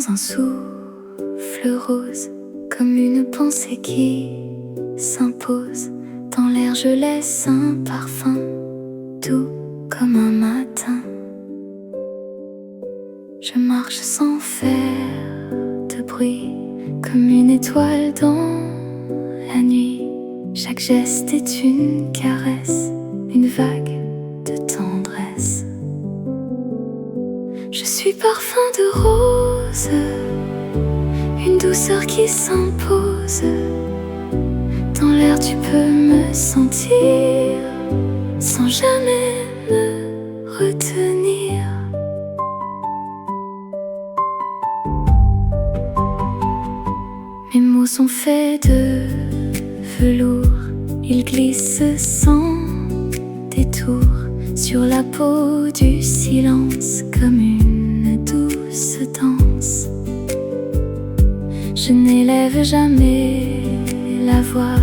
dans un souffle rose, comme une pensée qui s'impose. Dans l'air je laisse un parfum doux comme un matin. Je marche sans faire de bruit, comme une étoile dans la nuit. Chaque geste est une caresse, une vague de tendresse. Je suis parfum de rose, une douceur qui s'impose. Dans l'air tu peux me sentir, sans jamais me retenir. Mes mots sont faits de velours, ils glissent sans détour sur la peau du silence, comme une douce danse. Je n'élève jamais la voix,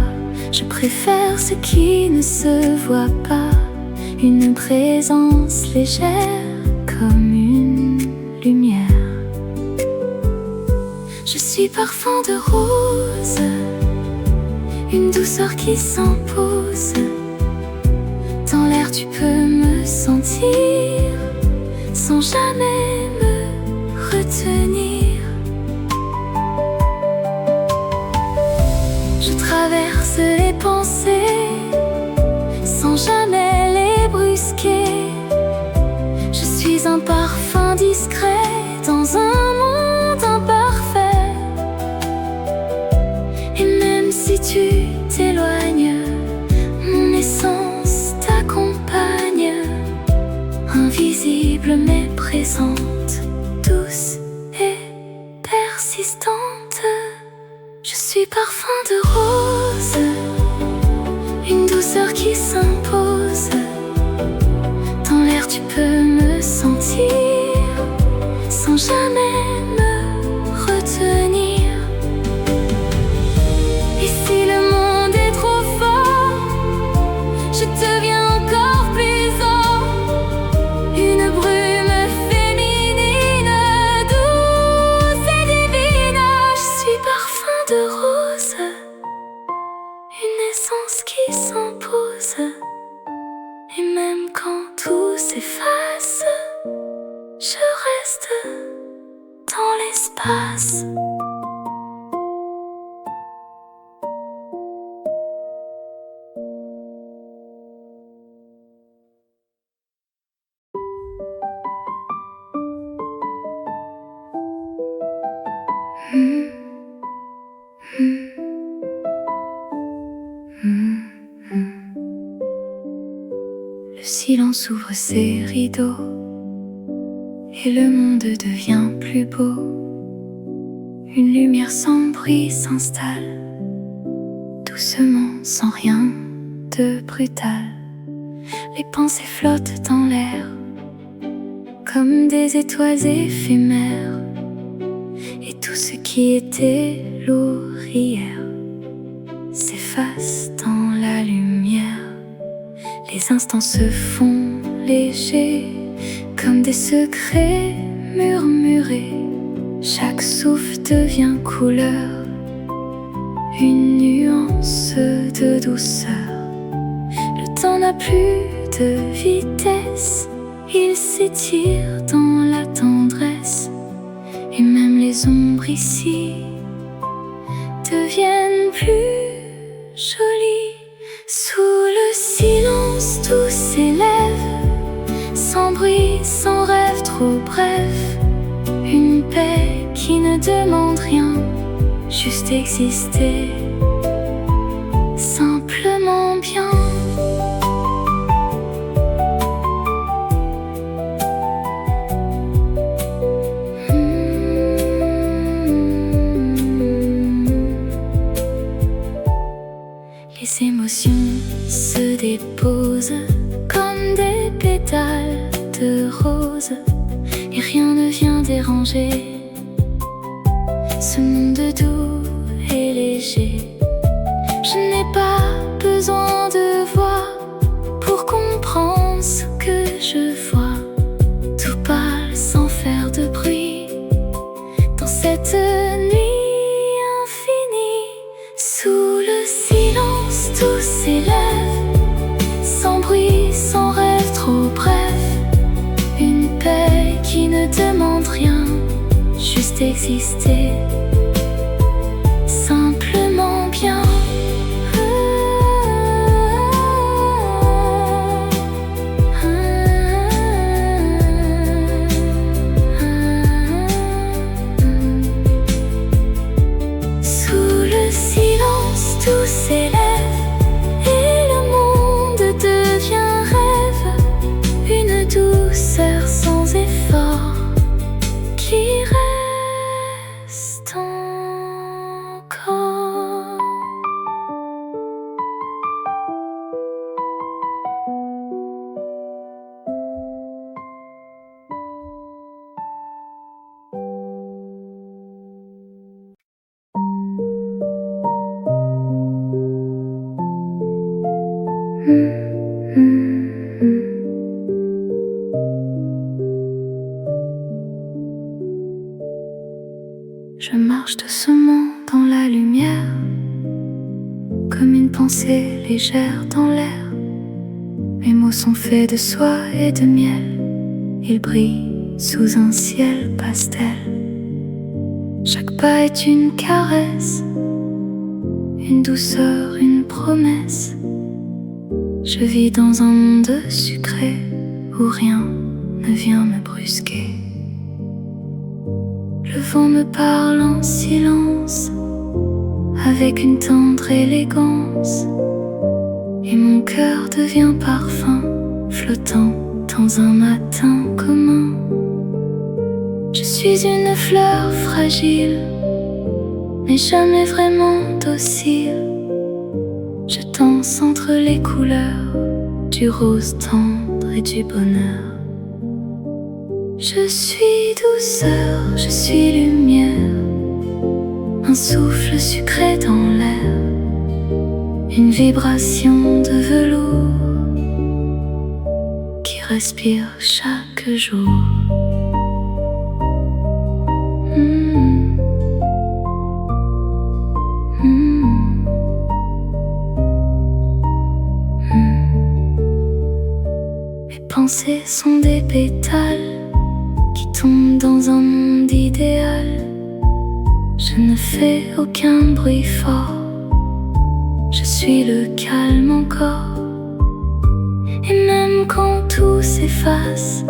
je préfère ce qui ne se voit pas. Une présence légère comme une lumière. Je suis parfum de rose, une douceur qui s'impose. Dans l'air tu peux me sentir, sans jamais me retenir. Je traverse les pensées, sans jamais les brusquer. Je suis un parfum discret dans un monde imparfait. Et même si tu t'éloignes, mon essence t'accompagne, invisible mais présente, douce et persistante. Je suis parfum de rose, une douceur qui s'impose. Dans l'air tu peux me sentir, sans jamais me retenir. Et si le monde est trop fort, je deviens encore plus haut. Une brume féminine, douce et divine. Je suis parfum de rose, une essence qui s'impose. Et même quand tout s'efface, je reste dans l'espace. Le silence ouvre ses rideaux et le monde devient plus beau. Une lumière sans bruit s'installe, doucement, sans rien de brutal. Les pensées flottent dans l'air, comme des étoiles éphémères. Et tout ce qui était lourd hier s'efface dans la lumière. Les instants se font légers, comme des secrets murmurés. Chaque souffle devient couleur, une nuance de douceur. Le temps n'a plus de vitesse, il s'étire dans la tendresse. Et même les ombres ici deviennent plus jolies. Sous le silence tout s'élève, sans bruit, sans rêve trop bref. Une paix qui ne demande rien, juste exister, simplement bien. Les émotions se déposent comme des pétales de rose, et rien ne vient déranger ce monde doux et léger. Je n'ai pas besoin de voix pour comprendre ce que je vois. Tout parle sans faire de bruit, dans juste exister, simplement bien. Sous le silence, tout s'élève et le monde devient rêve, une douceur sans effort qui reste encore. Je marche doucement dans la lumière, comme une pensée légère dans l'air. Mes mots sont faits de soie et de miel, ils brillent sous un ciel pastel. Chaque pas est une caresse, une douceur, une promesse. Je vis dans un monde sucré où rien ne vient me brusquer. Le vent me parle en silence, avec une tendre élégance, et mon cœur devient parfum, flottant dans un matin commun. Je suis une fleur fragile, mais jamais vraiment docile. Je danse entre les couleurs du rose tendre et du bonheur. Je suis douceur, je suis lumière, un souffle sucré dans l'air, une vibration de velours qui respire chaque jour. Mes pensées sont des pétales qui tombent dans un monde idéal. Je ne fais aucun bruit fort, je suis le calme encore. Et même quand tout s'efface,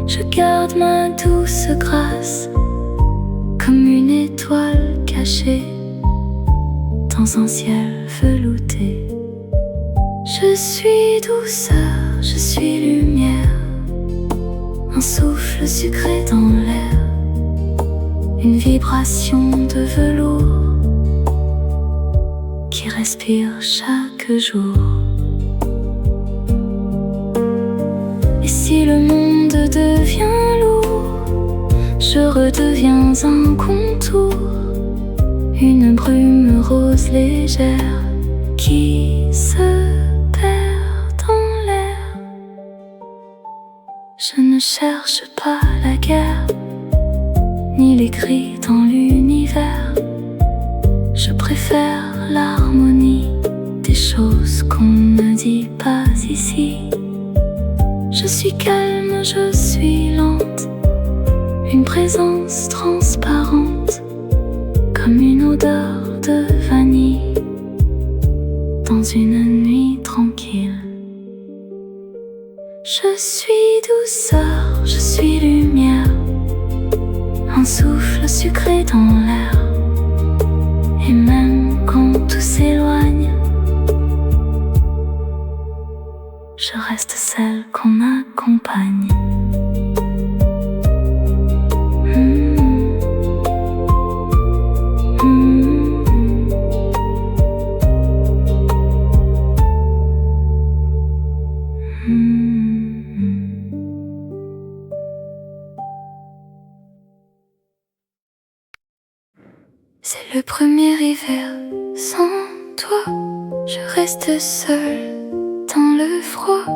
je garde ma douce grâce, comme une étoile cachée dans un ciel velouté. Je suis douceur, je suis lumière, un souffle sucré dans l'air, une vibration de velours qui respire chaque jour. Et si le monde devient lourd, je redeviens un contour, une brume rose légère qui se perd dans l'air. Je ne cherche pas la guerre, ni les cris dans l'univers. Je préfère l'harmonie des choses qu'on ne dit pas ici. Je suis calme, je suis lente, une présence transparente, comme une odeur de vanille dans une nuit tranquille. Je suis douceur, je suis lumière, un souffle sucré dans l'air. Et même quand tout s'éloigne, je reste celle qu'on accompagne. C'est le premier hiver sans toi, je reste seule dans le froid.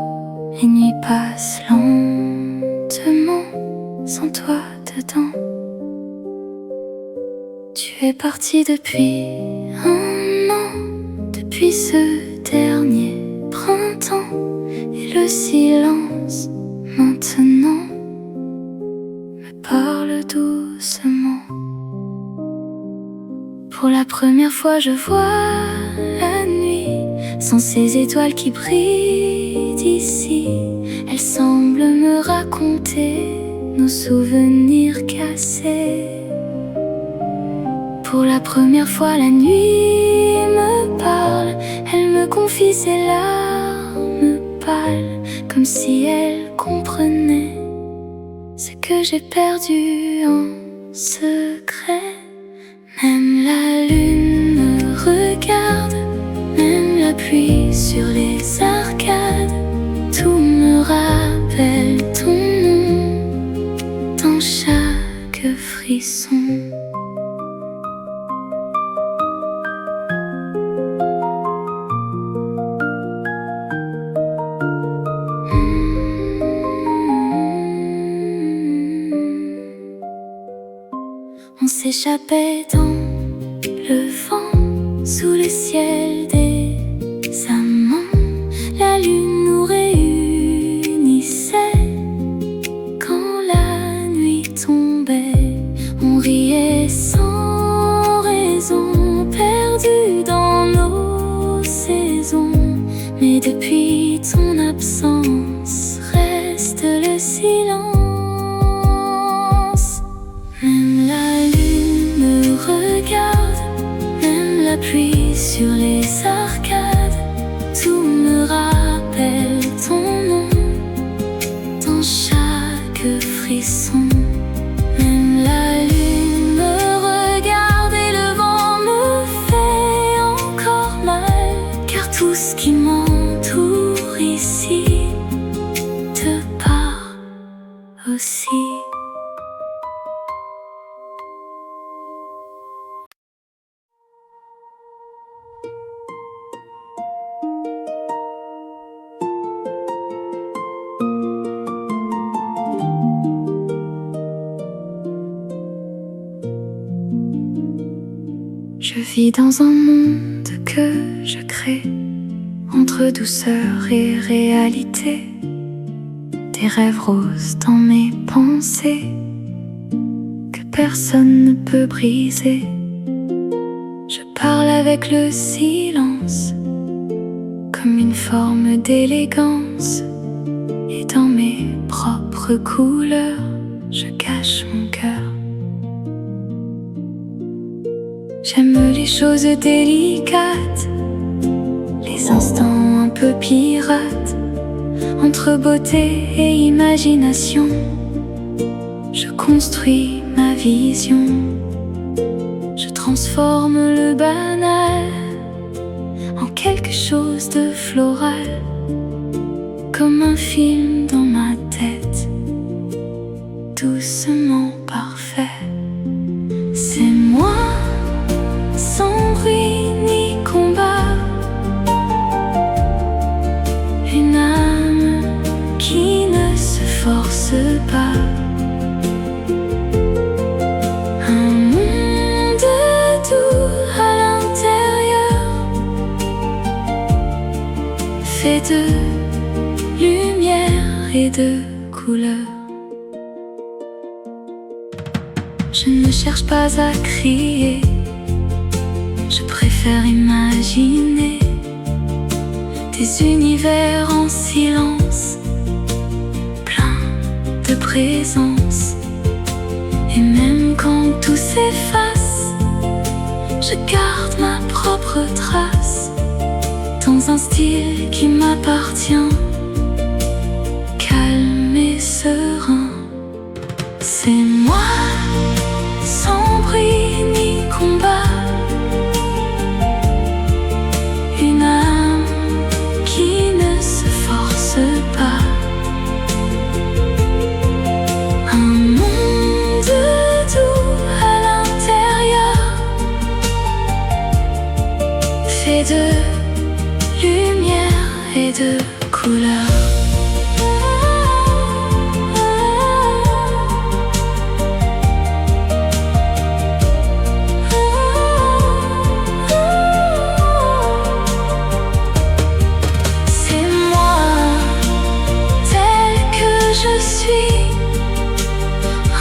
Les nuits passent lentement sans toi dedans. Tu es parti depuis un an, depuis ce dernier printemps. Et le silence maintenant me parle doucement. Pour la première fois je vois la nuit sans ces étoiles qui brillent d'ici. Elles semblent me raconter nos souvenirs cassés. Pour la première fois la nuit me parle, elle me confie ses larmes pâles, comme si elle comprenait ce que j'ai perdu en secret. Même la lune me regarde, même la pluie sur les arcades, tout me rappelle ton nom dans chaque frisson. On s'échappait dans le vent, sous le ciel des amants. La lune nous réunissait. Quand la nuit tombait, on riait sans raison, perdus dans nos saisons. Mais depuis ton absence, reste le silence. Même la lune me regarde, même la pluie sur les arcades, tout me rappelle ton nom dans chaque frisson. Même la lune me regarde et le vent me fait encore mal, car tout ce qui m'entoure ici te part aussi. Je vis dans un monde que je crée, entre douceur et réalité, des rêves roses dans mes pensées que personne ne peut briser. Je parle avec le silence comme une forme d'élégance, et dans mes propres couleurs je cache mon cœur. J'aime les choses délicates, les instants un peu pirates, entre beauté et imagination. Je construis ma vision, je transforme le banal en quelque chose de floral, comme un film dans ma tête, doucement parfait. C'est moi, sans bruit ni combat, une âme qui ne se force pas, un monde doux à l'intérieur, fait de lumière et de couleurs. Je ne cherche pas à crier, je préfère imaginer des univers en silence, pleins de présence. Et même quand tout s'efface, je garde ma propre trace dans un style qui m'appartient, calme et serein. C'est moi, sans bruit ni combat, une âme qui ne se force pas, un monde doux à l'intérieur, fait de lumière et de couleurs.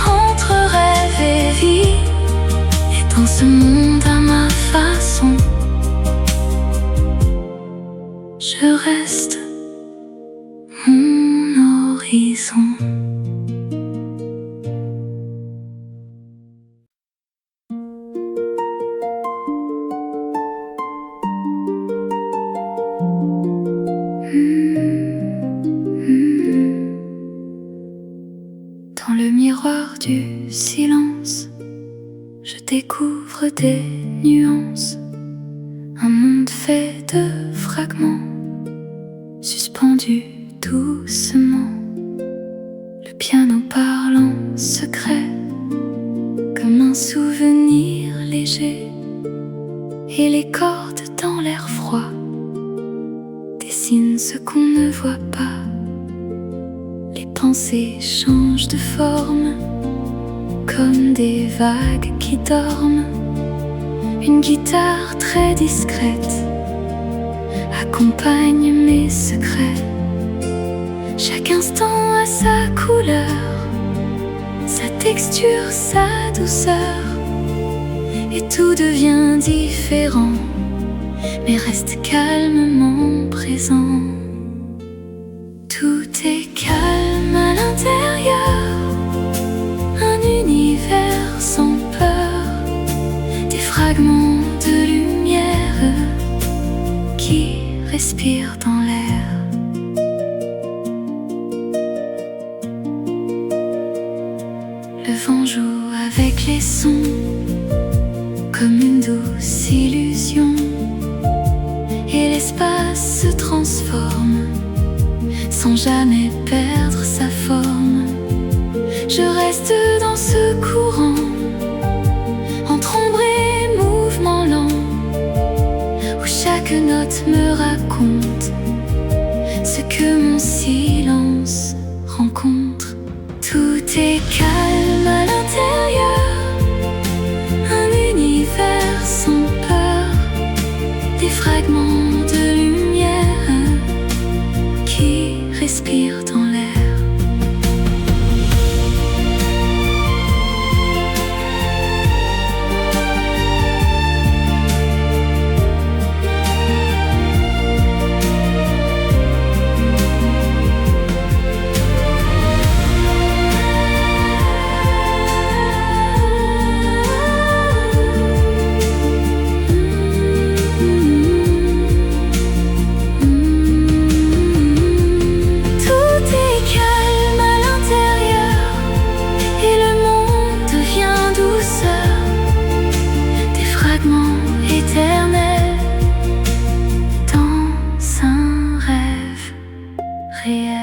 Entre rêve et vie, et dans ce monde monde à ma façon. Je reste mon horizon. Dans le miroir du silence, je découvre des nuances. Un monde fait de fragments, suspendus doucement. Le piano parle en secret, comme un souvenir léger. Et les cordes dans l'air froid dessinent ce qu'on ne voit pas. Les pensées changent de forme, comme des vagues qui dorment. Une guitare très discrète accompagne mes secrets. Chaque instant a sa couleur, sa texture, sa douceur. Et tout devient différent, mais reste calmement présent. Tout est calme à l'intérieur, un univers sans peur, des fragments de lumière qui respirent dans l'air. Le vent joue avec les sons, comme une douce illusion, et l'espace se transforme sans jamais perdre sa forme. Je reste dans ce courant, entre ombre et mouvement lent, où chaque note me raconte ce que mon silence rencontre. Tout est calme à l'intérieur, un univers sans peur, des fragments de lumière qui respirent dans l'air. Éternel dans un rêve réel.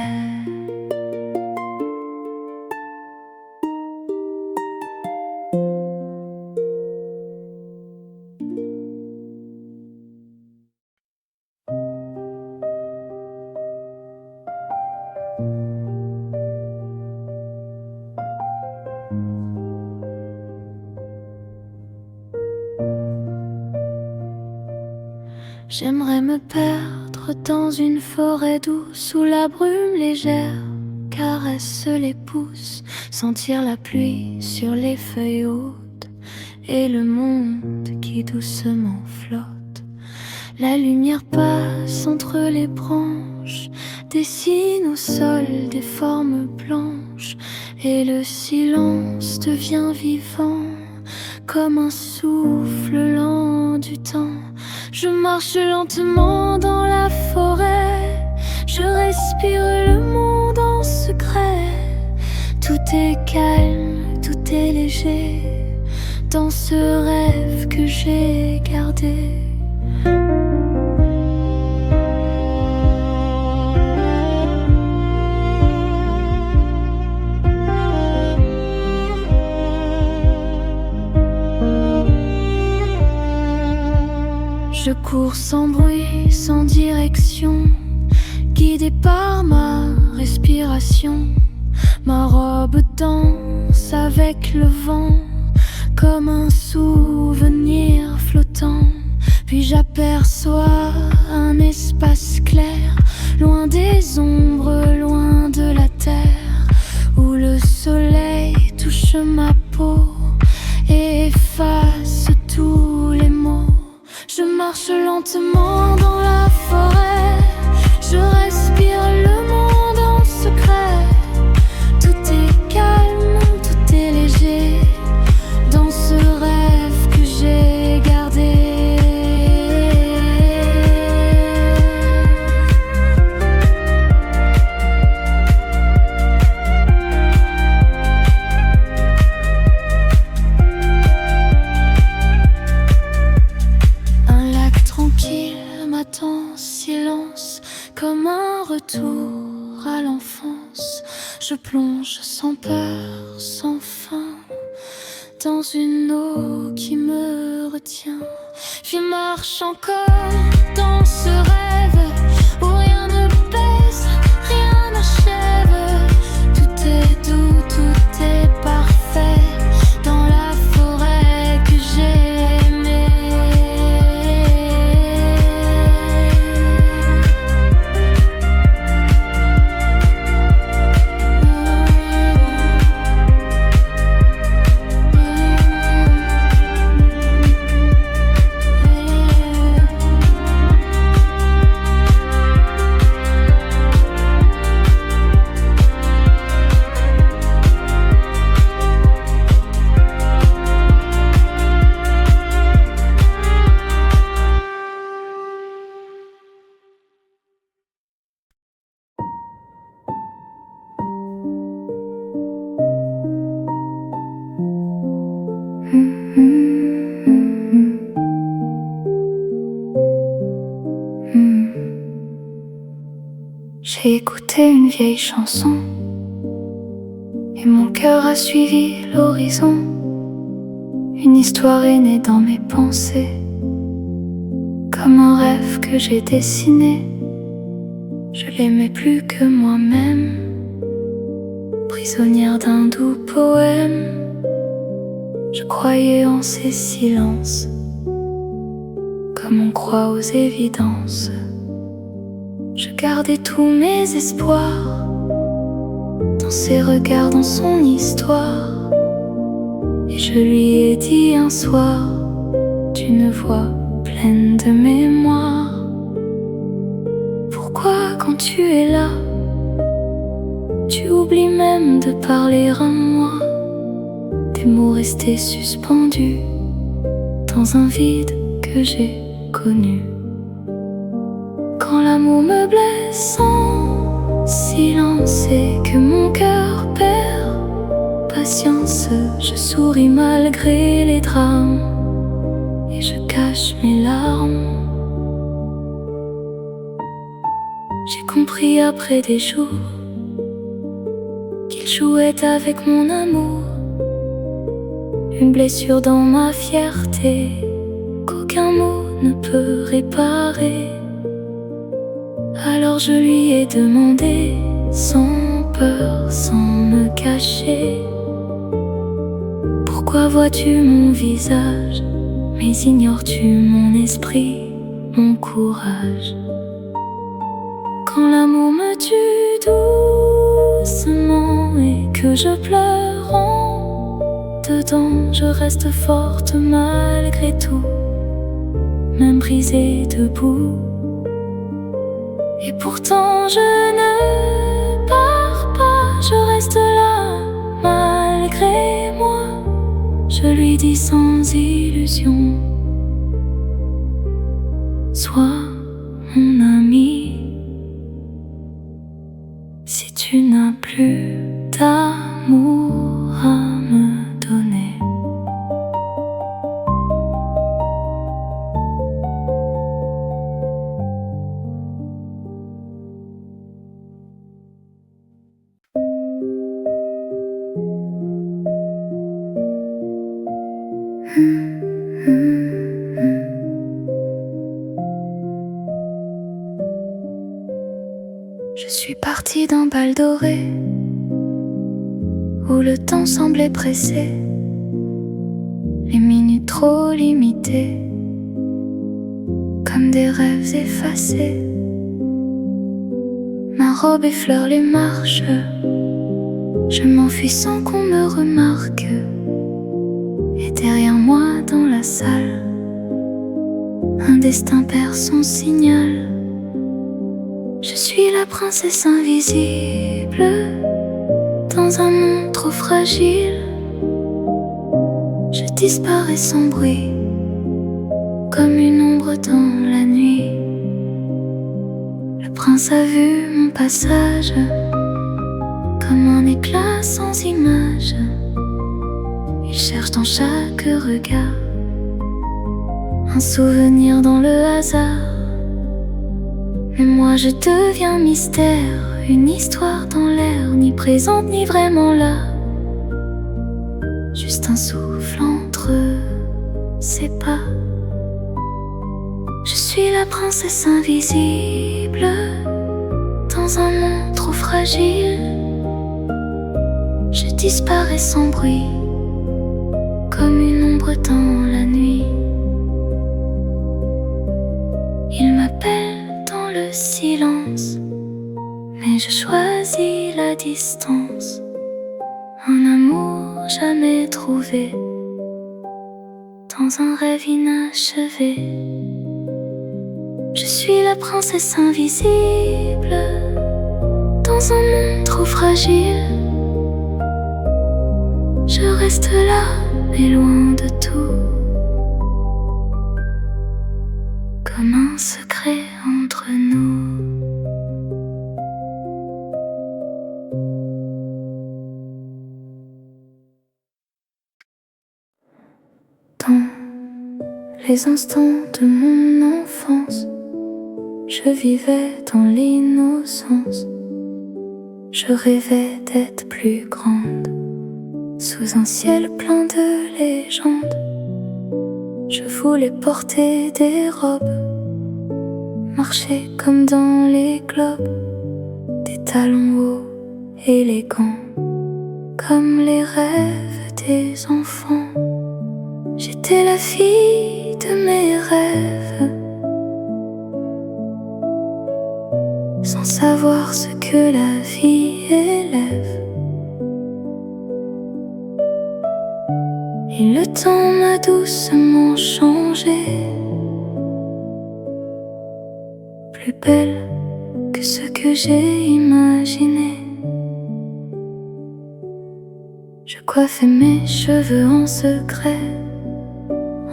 J'aimerais me perdre dans une forêt douce où la brume légère caresse les pousses, sentir la pluie sur les feuilles hautes et le monde qui doucement flotte. La lumière passe entre les branches, dessine au sol des formes blanches, et le silence devient vivant comme un souffle lent du temps. Je marche lentement dans la forêt, je respire le monde en secret. Tout est calme, tout est léger, dans ce rêve que j'ai gardé. Je cours sans bruit, sans direction, guidé par ma respiration. Ma robe danse avec le vent, comme un souvenir flottant. Puis j'aperçois un espace clair, loin des ombres, loin de la terre, où le soleil touche ma peau et efface tout marche lentement dans la forêt. Je respire le monde en secret. Tout est calme, tout est léger dans ce rêve que j'ai gardé. Silence comme un retour à l'enfance. Je plonge sans peur, sans fin, dans une eau qui me retient. Je marche encore dans ce rêve où rien ne pèse, rien n'achève. Tout est doux, tout est parfait dans la forêt que j'ai aimée. J'ai écouté une vieille chanson et mon cœur a suivi l'horizon. Une histoire est née dans mes pensées, comme un rêve que j'ai dessiné. Je l'aimais plus que moi-même, prisonnière d'un doux poème. Je croyais en ces silences, comme on croit aux évidences. Je gardais tous mes espoirs dans ses regards, dans son histoire. Et je lui ai dit un soir, d'une voix pleine de mémoire: pourquoi quand tu es là, tu oublies même de parler à moi? Des mots restés suspendus dans un vide que j'ai connu. Quand l'amour me blesse en silence et que mon cœur perd patience, je souris malgré les drames et je cache mes larmes. J'ai compris après des jours qu'il jouait avec mon amour, une blessure dans ma fierté qu'aucun mot ne peut réparer. Alors je lui ai demandé, sans peur, sans me cacher: pourquoi vois-tu mon visage, mais ignores-tu mon esprit, mon courage? Quand l'amour me tue doucement et que je pleure en dedans, je reste forte malgré tout, même brisée debout. Et pourtant je ne pars pas, je reste là malgré moi. Je lui dis sans illusion: sois mon ami. Si tu n'as plus d'amour à me donner, je suis partie d'un bal doré où le temps semblait pressé, les minutes trop limitées, comme des rêves effacés. Ma robe effleure les marches, je m'enfuis sans qu'on me remarque. Et derrière moi dans la salle, Un destin perd son signal. Je suis la princesse invisible dans un monde trop fragile. Je disparais sans bruit, comme une ombre dans la nuit. Le prince a vu mon passage, comme un éclat sans image. Il cherche dans chaque regard un souvenir dans le hasard. Mais moi je deviens mystère, une histoire dans l'air, ni présente ni vraiment là. Juste un souffle entre ses pas. Je suis la princesse invisible dans un monde trop fragile. Je disparais sans bruit, comme une ombre dans la nuit. Il m'appelle dans le silence, mais je choisis la distance. Un amour jamais trouvé, dans un rêve inachevé. Je suis la princesse invisible dans un monde trop fragile. Je reste là, mais loin de tout, comme un secret entre nous. Dans les instants de mon enfance, je vivais dans l'innocence. Je rêvais d'être plus grande, sous un ciel plein de légendes. Je voulais porter des robes, marcher comme dans les globes, des talons hauts, élégants, comme les rêves des enfants. J'étais la fille de mes rêves, sans savoir ce que la vie élève. Et le temps m'a doucement changé, plus belle que ce que j'ai imaginé. Je coiffais mes cheveux en secret,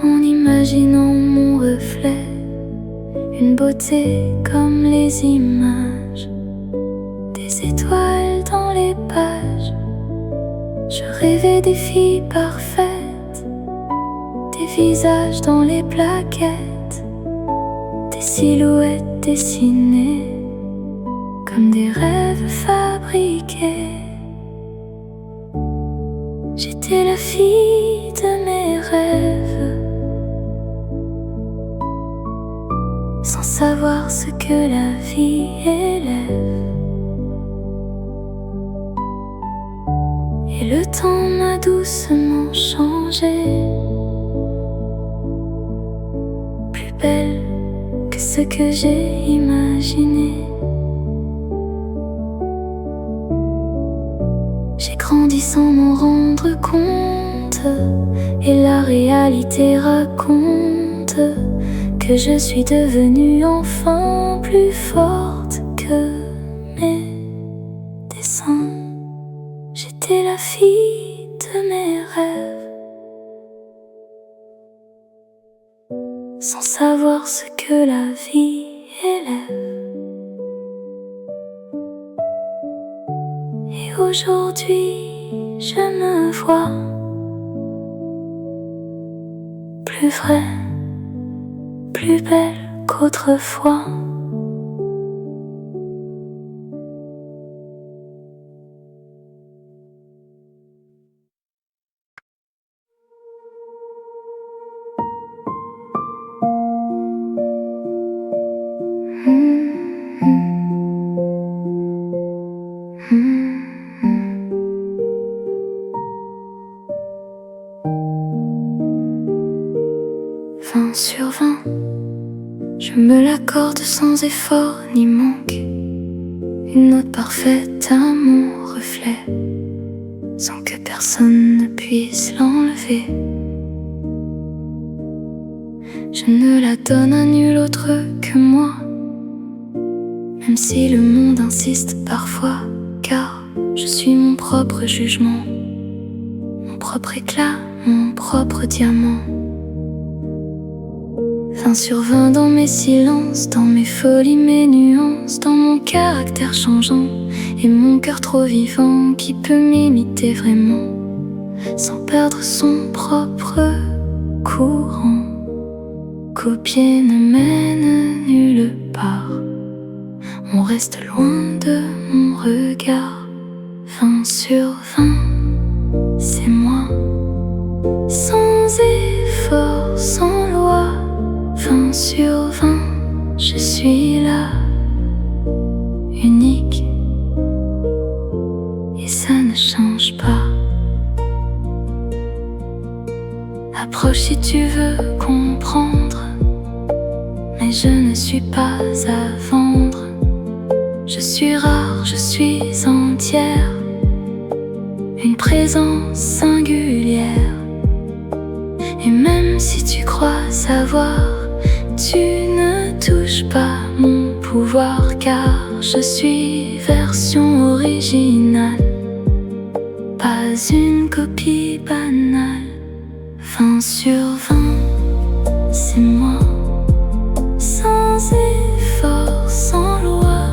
en imaginant mon reflet, une beauté comme les images, des étoiles dans les pages. Je rêvais des filles parfaites, des visages dans les plaquettes, des silhouettes dessinées comme des rêves fabriqués. J'étais la fille de mes rêves, sans savoir ce que la vie élève. Et le temps m'a doucement changé, plus belle que ce que j'ai imaginé. J'ai grandi sans m'en rendre compte, et la réalité raconte que je suis devenue enfin plus forte que mes dessins. J'étais la fille de mes rêves, sans savoir ce que la vie élève. Et aujourd'hui, je me vois plus vraie, plus belle qu'autrefois. Vingt sur 20, je me l'accorde sans effort ni manque, une note parfaite à mon reflet, sans que personne ne puisse l'enlever. Je ne la donne à nul autre que moi, même si le monde insiste parfois, car je suis mon propre jugement, mon propre éclat, mon propre diamant. 20 sur 20 dans mes silences, dans mes folies, mes nuances, dans mon caractère changeant et mon cœur trop vivant qui peut m'imiter vraiment sans perdre son propre courant. Copier ne mène nulle part, on reste loin de mon regard. 20 sur 20, c'est moi, sans effort, sans loi. 20 sur 20, je suis là, unique, et ça ne change pas. Approche si tu veux comprendre, mais je ne suis pas à vendre. Je suis rare, je suis entière, une présence singulière. Et même si tu crois savoir, tu ne touches pas mon pouvoir, car je suis version originale, pas une copie banale. 20 sur 20, c'est moi, sans effort, sans loi.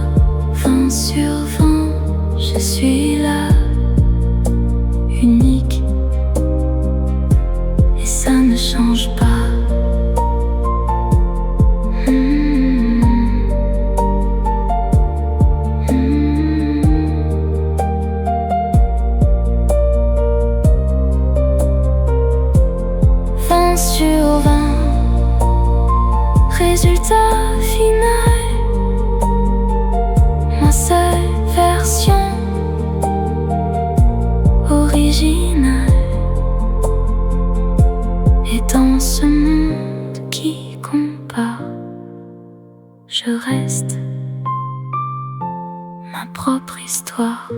20 sur 20, je suis là, unique, et ça ne change pas. 20 sur 20, résultat final, ma seule version originale. Et dans ce monde qui compare, je reste ma propre histoire.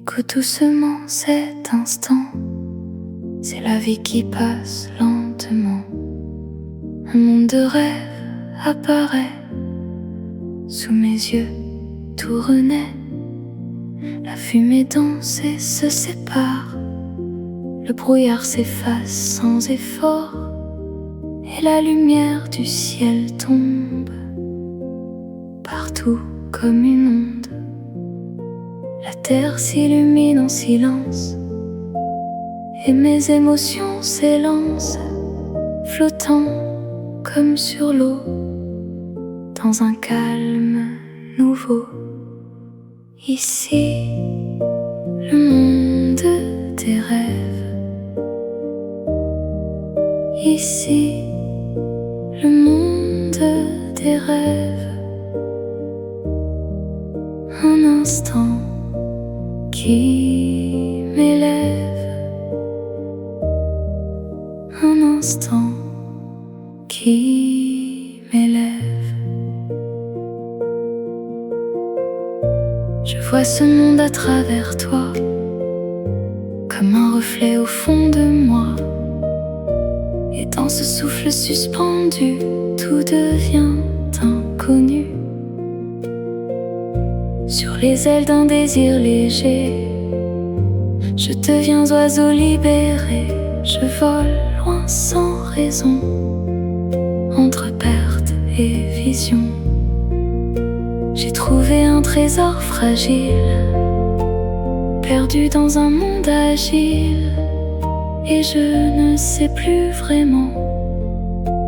Écoute doucement cet instant, c'est la vie qui passe lentement. Un monde de rêve apparaît sous mes yeux, tout renaît. La fumée danse et se sépare, le brouillard s'efface sans effort, et la lumière du ciel tombe partout comme une onde. La terre s'illumine en silence, et mes émotions s'élancent, flottant comme sur l'eau, dans un calme nouveau. Ici, le monde des rêves. Ici, le monde des rêves. Un instant qui m'élève, un instant qui m'élève. Je vois ce monde à travers toi, comme un reflet au fond de moi. Et dans ce souffle suspendu, tout devient inconnu. Sur les ailes d'un désir léger, je deviens oiseau libéré. Je vole loin sans raison, entre perte et vision. J'ai trouvé un trésor fragile, perdu dans un monde agile, et je ne sais plus vraiment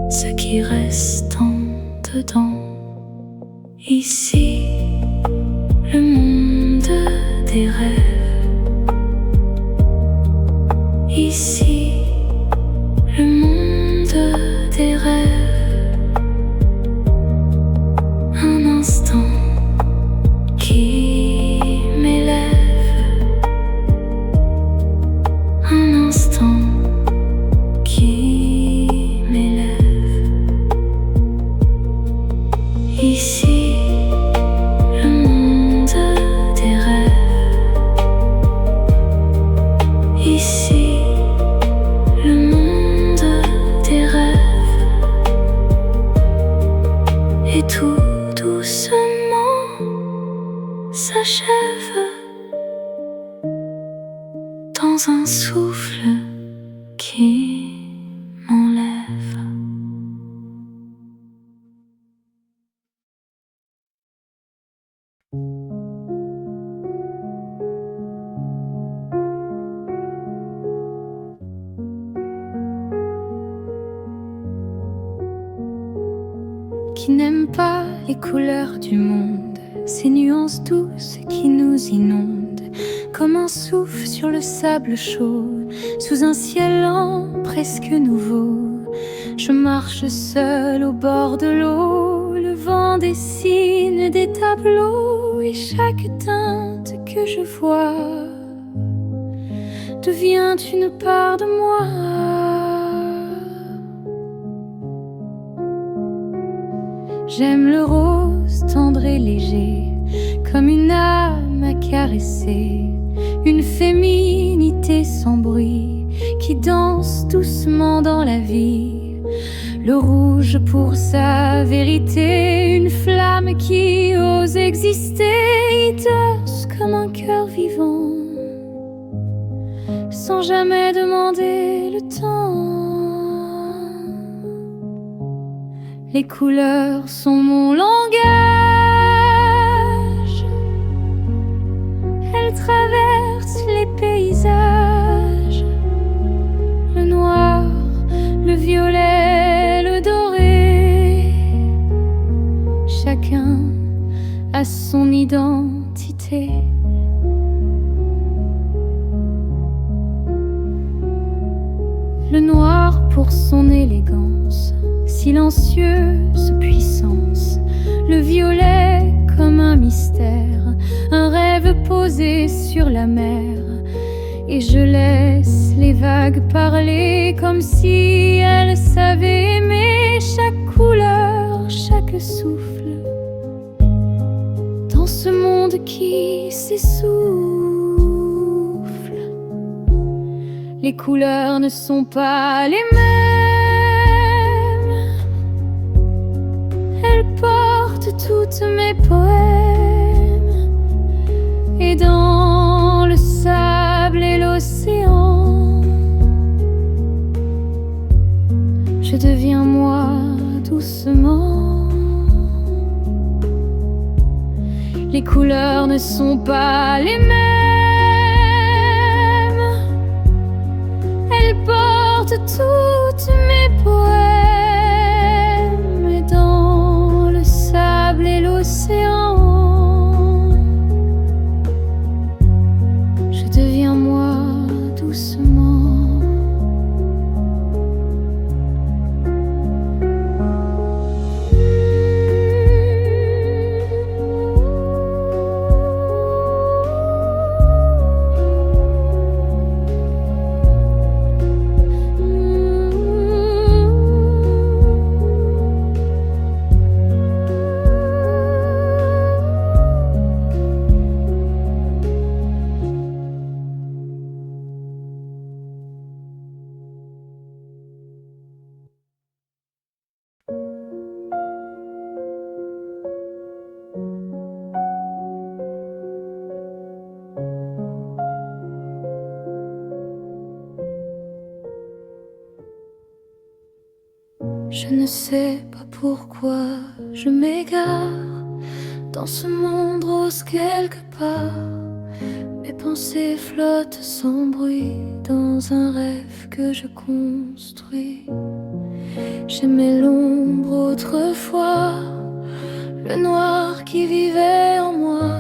ce qui reste en dedans. Ici, le monde des rêves. Ici, le monde des rêves. Un instant qui m'élève, un instant qui m'élève. Ici, le monde des rêves. Ici, le monde des rêves. Et tout doucement s'achève dans un souffle qui m'enlève. Qui n'aime pas les couleurs du monde, ces nuances douces qui nous inondent, comme un souffle sur le sable chaud, sous un ciel lent presque nouveau. Je marche seule au bord de l'eau, le vent dessine des tableaux, et chaque teinte que je vois devient une part de moi. J'aime le rose tendre et léger, comme une âme à caresser, une féminité sans bruit qui danse doucement dans la vie. Le rouge pour sa vérité, une flamme qui ose exister, hideuse comme un cœur vivant, sans jamais demander le temps. Les couleurs sont mon langage, elles traversent les paysages, le noir, le violet, le doré. Chacun a son identité. Le noir pour son élégance, silencieuse puissance, le violet comme un mystère, un rêve posé sur la mer. Et je laisse les vagues parler comme si elles savaient aimer chaque couleur, chaque souffle, dans ce monde qui s'essouffle. Les couleurs ne sont pas les mêmes, toutes mes poèmes, et dans le sable et l'océan, je deviens moi doucement. Les couleurs ne sont pas les mêmes, elles portent toutes mes poèmes, et l'océan, je deviens moi doucement. Je ne sais pas pourquoi je m'égare dans ce monde rose quelque part. Mes pensées flottent sans bruit dans un rêve que je construis. J'aimais l'ombre autrefois, le noir qui vivait en moi.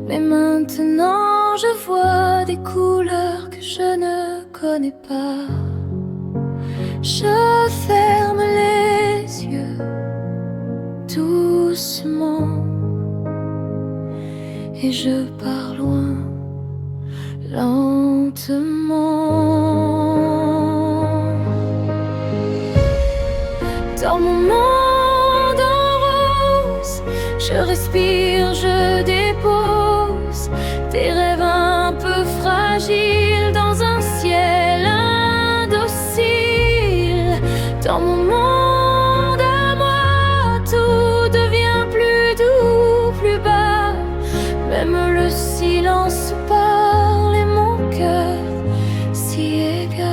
Mais maintenant je vois des couleurs que je ne connais pas. Je ferme les yeux doucement et je pars loin, lentement. doucement. Dans mon monde en rose, je respire, je dépose des rêves un peu fragiles dans un ciel indocile. Dans mon monde à moi, tout devient plus doux, plus bas. Même le silence parle et mon cœur s'y égare.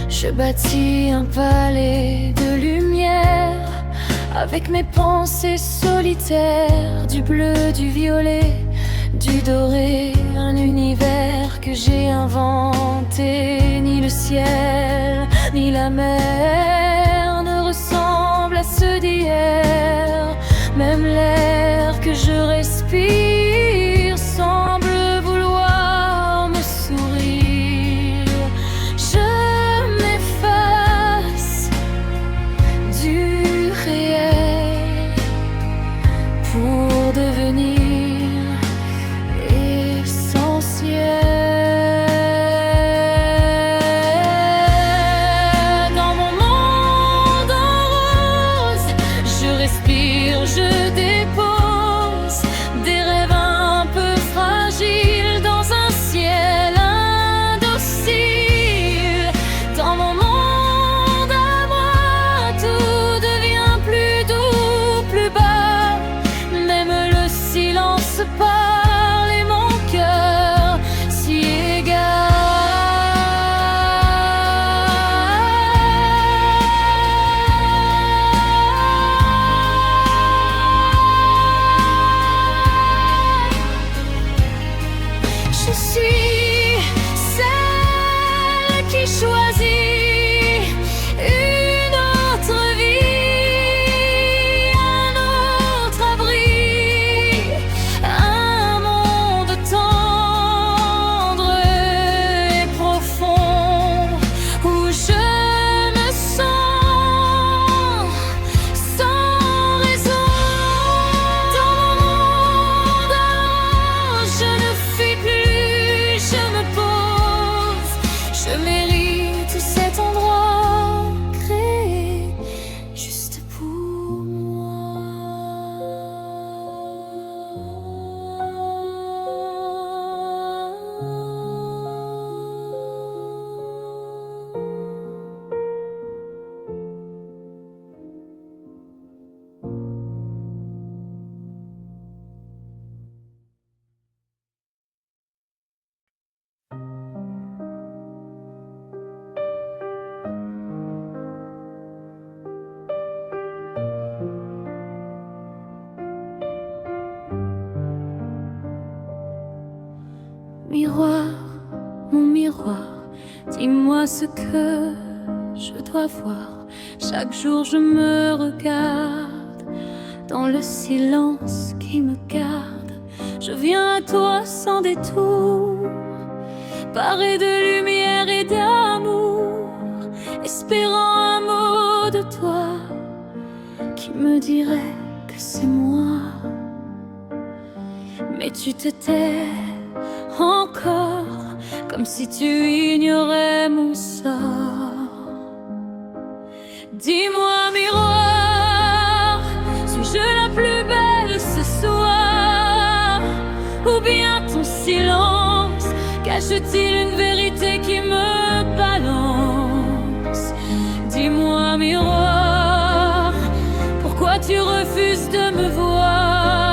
Je bâtis un palais de lumière avec mes pensées solitaires, du bleu, du violet, du doré, un univers que j'ai inventé. Ni le ciel, ni la mer ne ressemblent à ceux d'hier. Même l'air que je respire semble vouloir me sourire. Je m'efface du réel pour devenir essentiel. Dans mon monde en rose, je respire, je dépose des rêves un peu fragiles dans un ciel indocile. Dans mon monde à moi, tout devient plus doux, plus bas. Même le silence parle et mon cœur s'y égare. Je suis celle qui choisit une autre vie, un autre abri, un monde tendre et profond où je me sens sans raison. Dans mon monde à rose, je ne fuis plus, je me pose. Je mérite cet endroit créé juste pour Miroir, mon miroir, dis-moi ce que je dois voir. Chaque jour je me regarde dans le silence qui me garde. Je viens à toi sans détour, paré de lumière et d'amour, espérant un mot de toi qui me dirait que c'est moi. Mais tu te tais encore, comme si tu ignorais mon sort. Dis-moi, miroir, suis-je la plus belle ce soir? Ou bien ton silence cache-t-il une vérité qui me balance? Dis-moi, miroir, pourquoi tu refuses de me voir?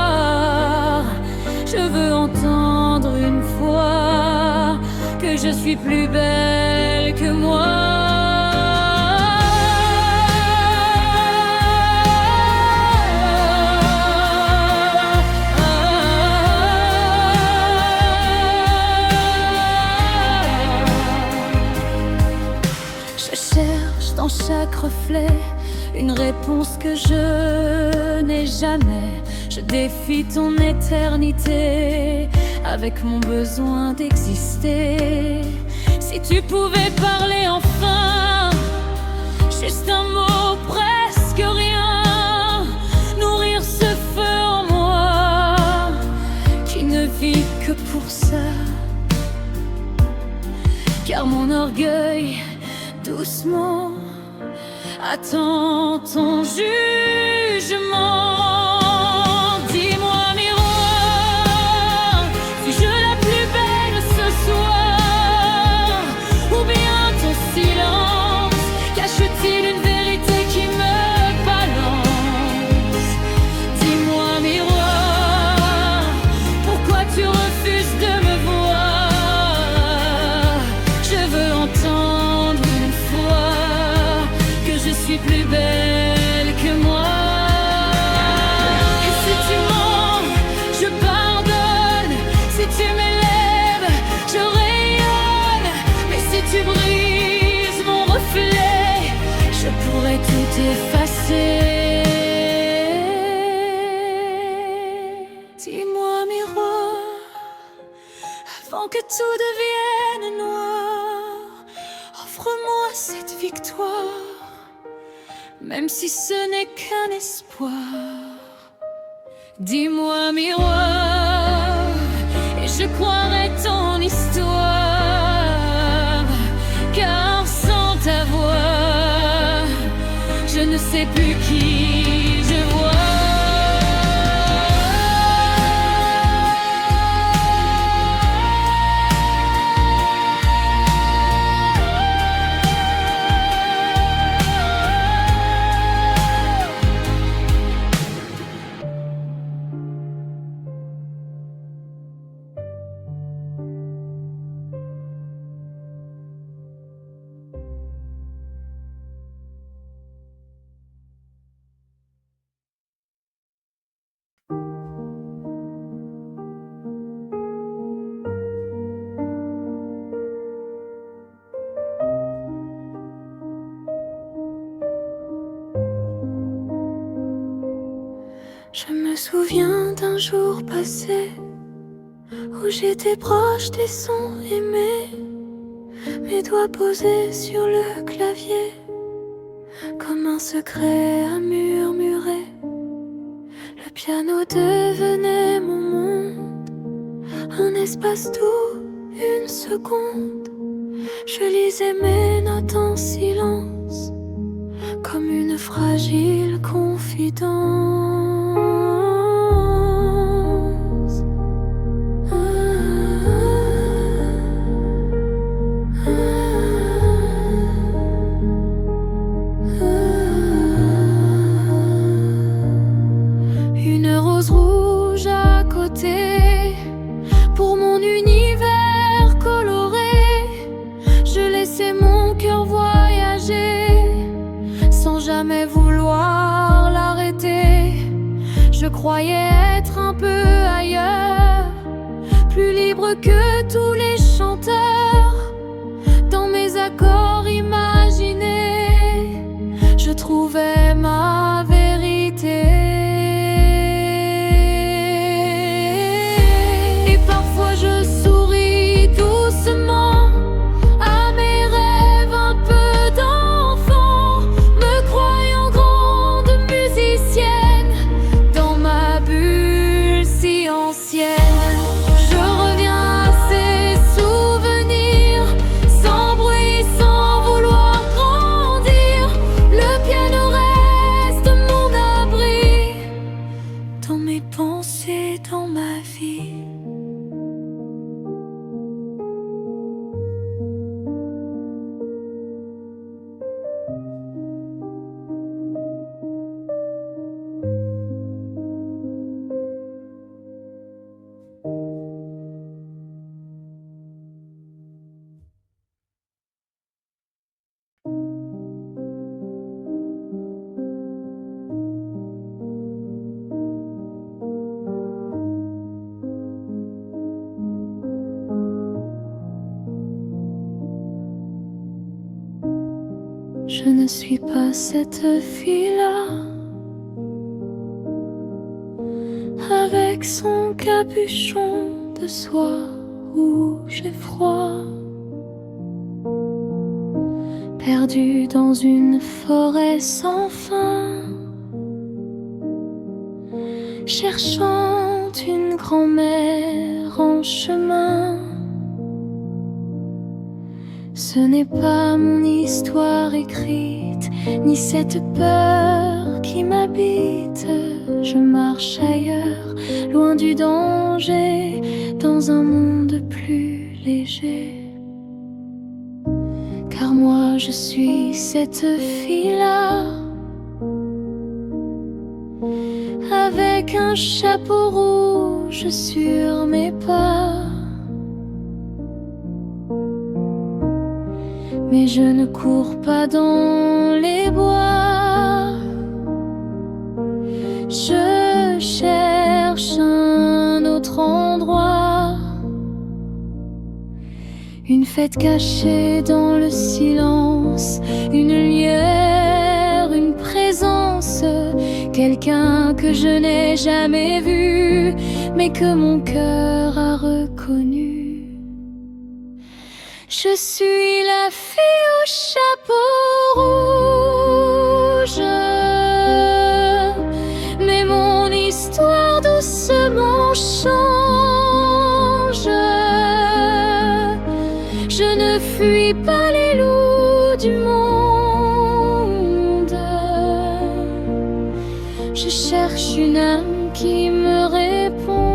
Je veux entendre une fois que je suis plus belle que moi. Je cherche dans chaque reflet une réponse que je n'ai jamais. Je défie ton éternité avec mon besoin d'exister. Si tu pouvais parler enfin, juste un mot, presque rien, nourrir ce feu que pour ça. Car mon orgueil, doucement, attend ton jugement. Dis-moi, miroir, suis-je la plus belle ce soir? Ou bien ton silence cache-t-il une vérité qui me balance? Dis-moi, miroir, pourquoi tu refuses de me voir? Je veux entendre une fois que je suis plus belle que moi. Et si tu mens, je pardonne. Si tu m'élèves, je rayonne. Mais si tu brises mon reflet, je pourrais tout effacer. Dis-moi, miroir, avant que tout devienne noir, offre-moi cette victoire, même si ce n'est qu'un espoir. Dis-moi, miroir, et je croirai ton histoire. Car sans ta voix, je ne sais plus qui je vois. Je me souviens d'un jour passé où j'étais proche des sons aimés, mes doigts posés sur le clavier, comme un secret à murmurer. Le piano devenait mon monde, un espace doux, une seconde. Je lisais mes notes en silence, comme une fragile confidence. Une rose rouge à côté, pour mon univers coloré. Je laissais mon cœur voyager, sans jamais vouloir l'arrêter. Je croyais être un peu ailleurs, plus libre que tous les chanteurs. Dans mes accords imaginés, je trouvais ma vérité. Et parfois je souris doucement à mes rêves un peu d'enfant, me croyant grande musicienne dans ma bulle si ancienne. Je reviens à ces souvenirs, sans bruit, sans vouloir grandir. Le piano reste mon abri, dans mes pensées, dans ma vie. Je ne suis pas cette fille-là, avec son capuchon de soie rouge et froid, perdue dans une forêt sans fin, cherchant une grand-mère en chemin. Ce n'est pas mon histoire écrite, ni cette peur qui m'habite. Je marche ailleurs, loin du danger, dans un monde plus léger. Car moi je suis cette fille-là, avec un chapeau rouge sur mes pas. Mais je ne cours pas dans les bois. Je cherche un autre endroit, une fête cachée dans le silence, une lumière, une présence, quelqu'un que je n'ai jamais vu, mais que mon cœur a reconnu. Je suis la fille au chapeau rouge, mais mon histoire doucement change. Je ne fuis pas les loups du monde. Je cherche une âme qui me répond.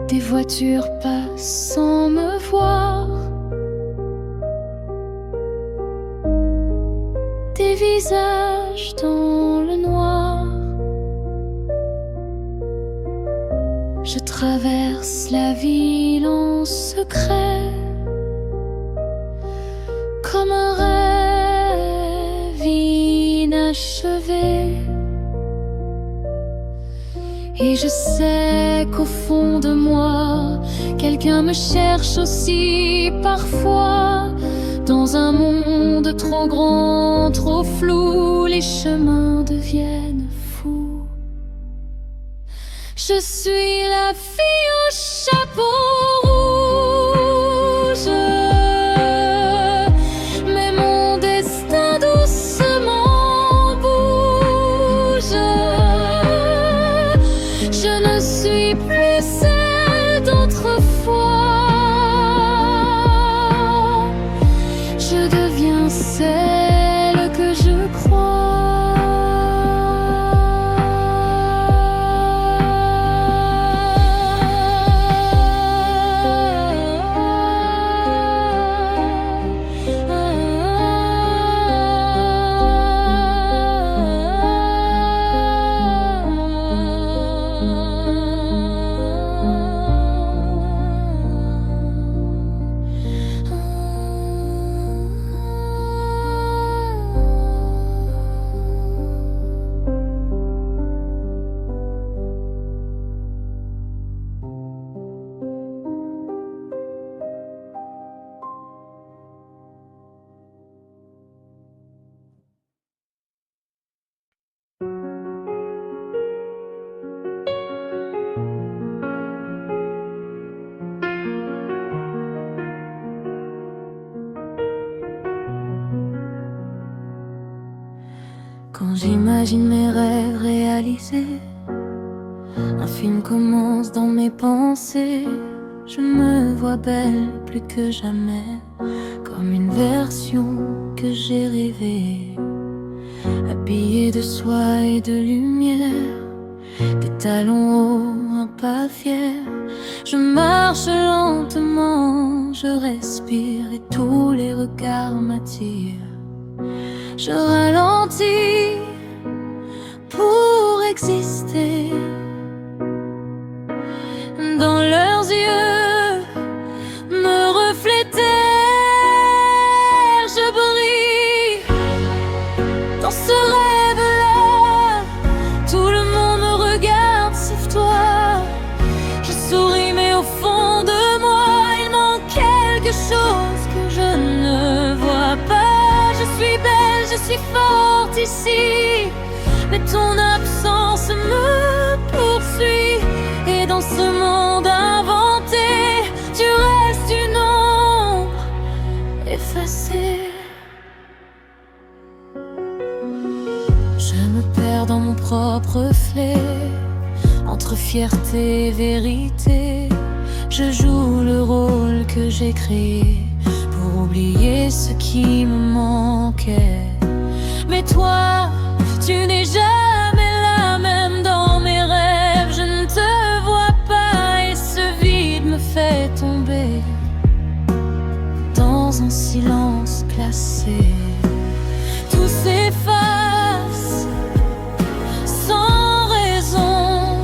Des voitures passent sans me voir, des visages dans le noir. Je traverse la ville en secret, comme un rêve inachevé. Et je sais qu'au fond de moi, quelqu'un me cherche aussi parfois. Dans un monde trop grand, trop flou, les chemins deviennent fous. Je suis la fille au chapeau rouge, mais mon destin doucement bouge. Je ne suis plus celle d'autrefois. Je deviens celle que je crois. Quand j'imagine mes rêves réalisés, un film commence dans mes pensées. Je me vois belle plus que jamais, comme une version que j'ai rêvée. Habillée de soie et de lumière, des talons hauts, un pas fier. Je marche lentement, je respire et tous les regards m'attirent. Je ralentis pour exister. Dans leurs yeux me refléter, je brille. Dans ce rêve-là, tout le monde me regarde sauf toi. Je souris mais au fond de moi, il manque quelque chose que je ne vois pas. Je suis belle, je suis forte ici, mais ton absence me poursuit. Et dans ce monde inventé, tu restes une ombre effacée. Je me perds dans mon propre reflet, entre fierté et vérité. Je joue le rôle que j'ai créé pour oublier ce qui me manquait. Mais toi, tu n'es jamais là, même dans mes rêves. Je ne te vois pas et ce vide me fait tomber dans un silence glacé. Tout s'efface sans raison,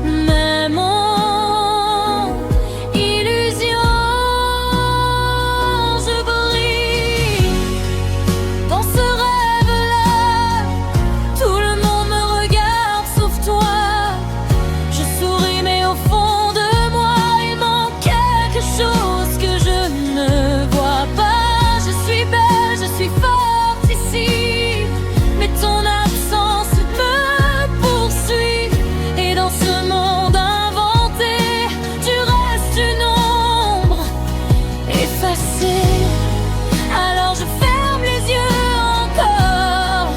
même en illusion. Je brille dans ce rêve-là, tout le monde me regarde sauf toi. Je souris mais au fond de moi il manque quelque chose que je ne vois pas. Je suis belle, je suis forte ici, mais ton absence me poursuit. Et dans ce monde inventé, tu restes une ombre effacée. Alors je ferme les yeux encore,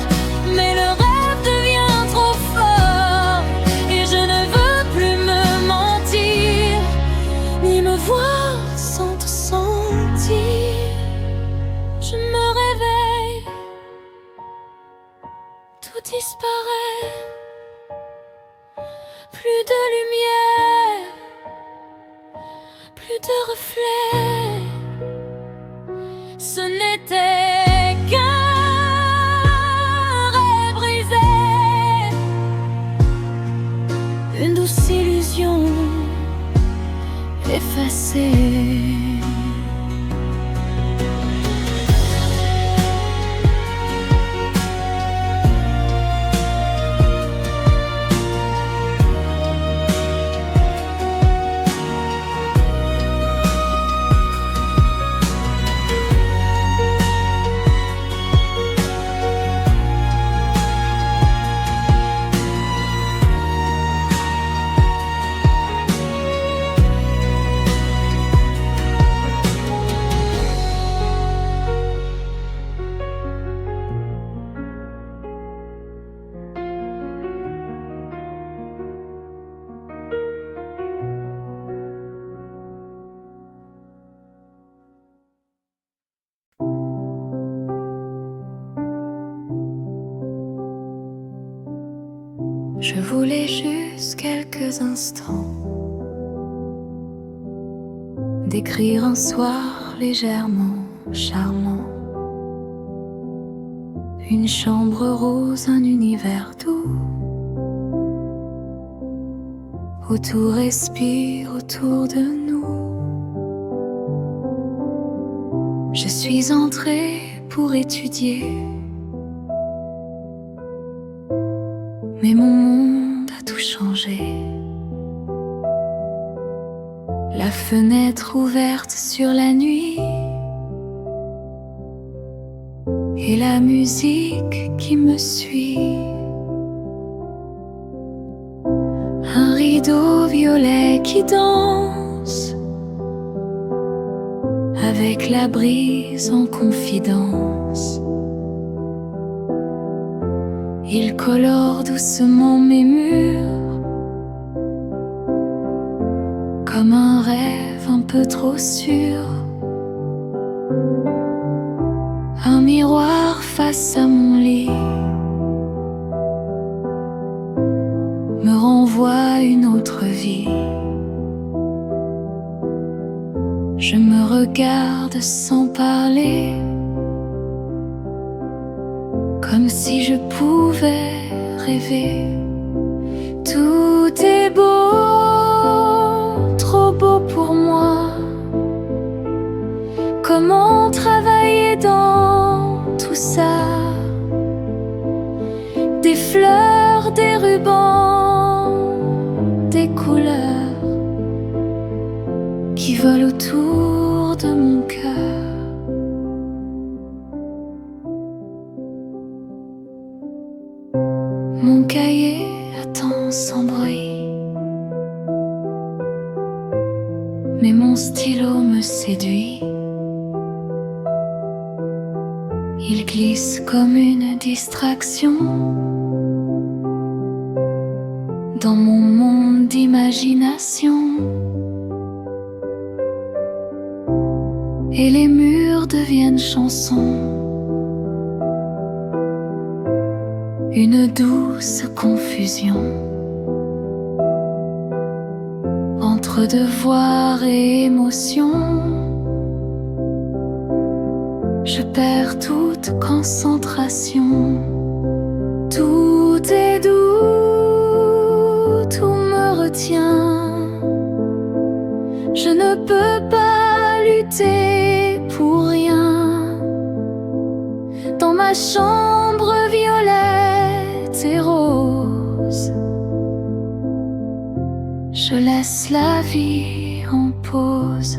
mais le rêve devient trop fort. Et je ne veux plus me mentir, ni me voir sans te sentir. Je me réveille, tout disparaît, plus de lumière, plus de reflets. Ce n'était qu'un rêve brisé, une douce illusion effacée. Je voulais juste quelques instants décrire un soir légèrement charmant, une chambre rose, un univers doux, où tout respire autour de nous. Je suis entrée pour étudier, mais mon monde a tout changé. La fenêtre ouverte sur la nuit et la musique qui me suit. Un rideau violet qui danse avec la brise en confidence. Il colore doucement mes murs, comme un rêve un peu trop sûr. Un miroir face à mon lit me renvoie une autre vie. Je me regarde sans parler, comme si je pouvais rêver. Tout est beau, trop beau pour moi. Comment travailler dans tout ça? Des fleurs, des rubans, des couleurs qui volent autour de mon cœur. Mon cahier attend sans bruit, mais mon stylo me séduit. Il glisse comme une distraction dans mon monde d'imagination. Et les murs deviennent chansons, une douce confusion entre devoir et émotion. Je perds toute concentration. Tout est doux, tout me retient. Je ne peux pas lutter pour rien. Dans ma chambre violette et rose, je laisse la vie en pause.